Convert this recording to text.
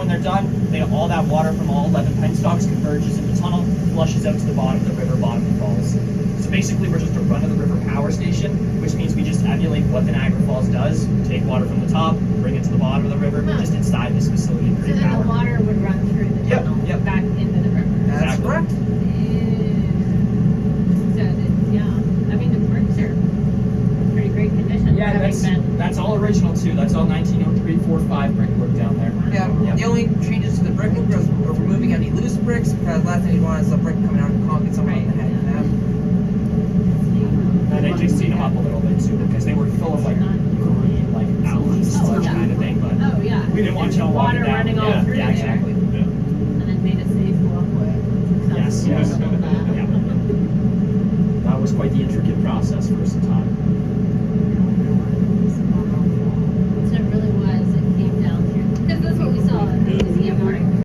they're done, all that water from all 11 penstocks converges in the tunnel, flushes out to the bottom of the river, bottom of the falls. So basically, we're just a run-of-the-river power station, which means we just emulate what the Niagara Falls does. Take water from the top, bring it to the bottom of the river, just inside this facility and So create then power. the water would run through the tunnel back into the river. That's Exactly. correct. I mean, the bricks are pretty great condition. Yeah, that's all original too. That's all 1903, 4, 5 brickwork down there. Yeah. The only changes to the brickwork was we're removing any loose bricks because last thing you want is a brick coming out of concrete somewhere on the head. And they just clean them up a little bit too because they were full of like green, like algae sludge kind of thing. But we didn't want you to walk water down. running all through there. Exactly. And then made a safe walkway. Yes. Yeah. That was quite the intricate process for some time.